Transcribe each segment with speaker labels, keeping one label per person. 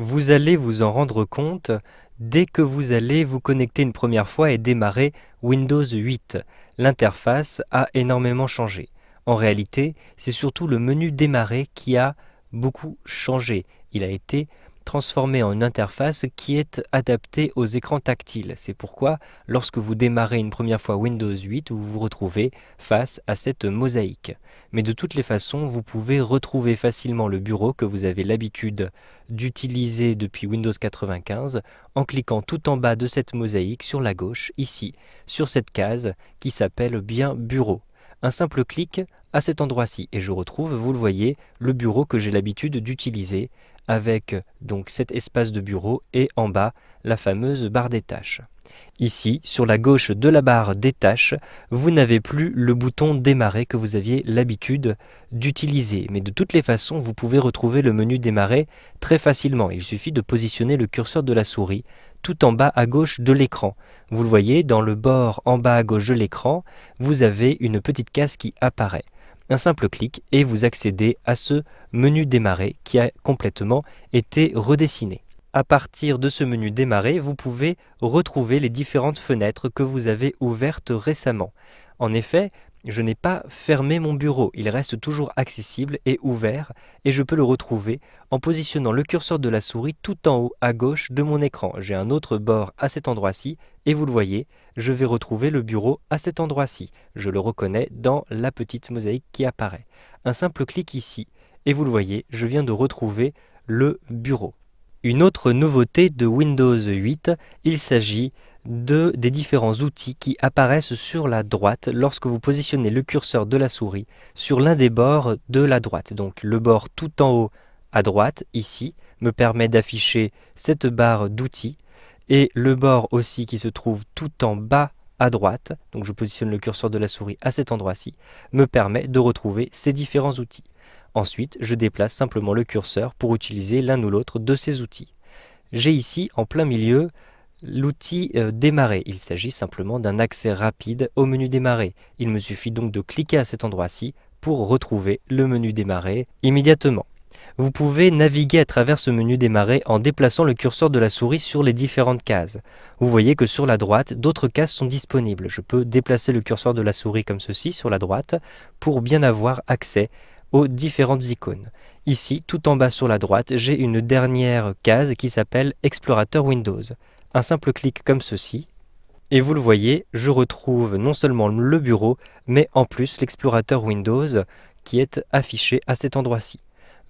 Speaker 1: Vous allez vous en rendre compte dès que vous allez vous connecter une première fois et démarrer Windows 8. L'interface a énormément changé. En réalité, c'est surtout le menu démarrer qui a beaucoup changé. Il a été transformé en une interface qui est adaptée aux écrans tactiles. C'est pourquoi, lorsque vous démarrez une première fois Windows 8, vous vous retrouvez face à cette mosaïque. Mais de toutes les façons, vous pouvez retrouver facilement le bureau que vous avez l'habitude d'utiliser depuis Windows 95 en cliquant tout en bas de cette mosaïque sur la gauche, ici, sur cette case qui s'appelle bien Bureau. Un simple clic à cet endroit-ci et je retrouve, vous le voyez, le bureau que j'ai l'habitude d'utiliser avec donc cet espace de bureau et en bas la fameuse barre des tâches. Ici, sur la gauche de la barre des tâches, vous n'avez plus le bouton démarrer que vous aviez l'habitude d'utiliser. Mais de toutes les façons, vous pouvez retrouver le menu démarrer très facilement. Il suffit de positionner le curseur de la souris tout en bas à gauche de l'écran. Vous le voyez, dans le bord en bas à gauche de l'écran, vous avez une petite case qui apparaît. Un simple clic et vous accédez à ce menu démarrer qui a complètement été redessiné. À partir de ce menu démarrer, vous pouvez retrouver les différentes fenêtres que vous avez ouvertes récemment. En effet, je n'ai pas fermé mon bureau, il reste toujours accessible et ouvert et je peux le retrouver en positionnant le curseur de la souris tout en haut à gauche de mon écran. J'ai un autre bord à cet endroit-ci et vous le voyez, je vais retrouver le bureau à cet endroit-ci. Je le reconnais dans la petite mosaïque qui apparaît. Un simple clic ici et vous le voyez, je viens de retrouver le bureau. Une autre nouveauté de Windows 8, il s'agit des différents outils qui apparaissent sur la droite lorsque vous positionnez le curseur de la souris sur l'un des bords de la droite. Donc le bord tout en haut à droite, ici, me permet d'afficher cette barre d'outils et le bord aussi qui se trouve tout en bas à droite, donc je positionne le curseur de la souris à cet endroit-ci, me permet de retrouver ces différents outils. Ensuite, je déplace simplement le curseur pour utiliser l'un ou l'autre de ces outils. J'ai ici en plein milieu l'outil démarrer. Il s'agit simplement d'un accès rapide au menu démarrer. Il me suffit donc de cliquer à cet endroit-ci pour retrouver le menu démarrer immédiatement. Vous pouvez naviguer à travers ce menu démarrer en déplaçant le curseur de la souris sur les différentes cases. Vous voyez que sur la droite, d'autres cases sont disponibles. Je peux déplacer le curseur de la souris comme ceci sur la droite pour bien avoir accès aux différentes icônes. Ici, tout en bas sur la droite, j'ai une dernière case qui s'appelle Explorateur Windows. Un simple clic comme ceci, et vous le voyez, je retrouve non seulement le bureau, mais en plus l'explorateur Windows qui est affiché à cet endroit-ci.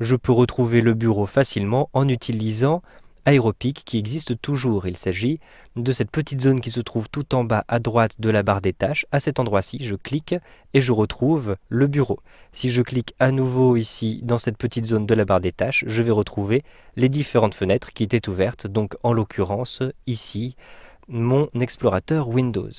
Speaker 1: Je peux retrouver le bureau facilement en utilisant Aeropic qui existe toujours. Il s'agit de cette petite zone qui se trouve tout en bas à droite de la barre des tâches. À cet endroit-ci, je clique et je retrouve le bureau. Si je clique à nouveau ici dans cette petite zone de la barre des tâches, je vais retrouver les différentes fenêtres qui étaient ouvertes, donc en l'occurrence ici, mon explorateur Windows.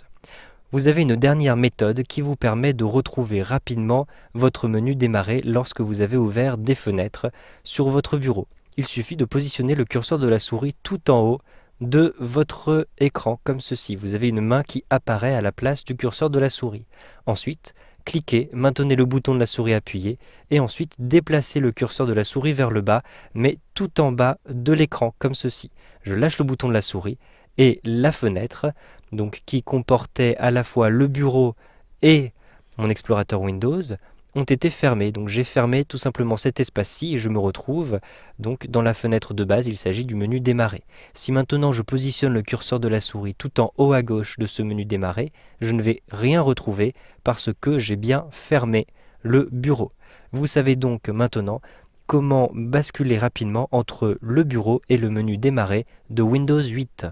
Speaker 1: Vous avez une dernière méthode qui vous permet de retrouver rapidement votre menu démarrer lorsque vous avez ouvert des fenêtres sur votre bureau. Il suffit de positionner le curseur de la souris tout en haut de votre écran, comme ceci. Vous avez une main qui apparaît à la place du curseur de la souris. Ensuite, cliquez, maintenez le bouton de la souris appuyé et ensuite déplacez le curseur de la souris vers le bas, mais tout en bas de l'écran, comme ceci. Je lâche le bouton de la souris et la fenêtre, donc qui comportait à la fois le bureau et mon explorateur Windows, ont été fermés. Donc j'ai fermé tout simplement cet espace-ci et je me retrouve donc dans la fenêtre de base. Il s'agit du menu démarrer. Si maintenant je positionne le curseur de la souris tout en haut à gauche de ce menu démarrer, je ne vais rien retrouver parce que j'ai bien fermé le bureau. Vous savez donc maintenant comment basculer rapidement entre le bureau et le menu démarrer de Windows 8.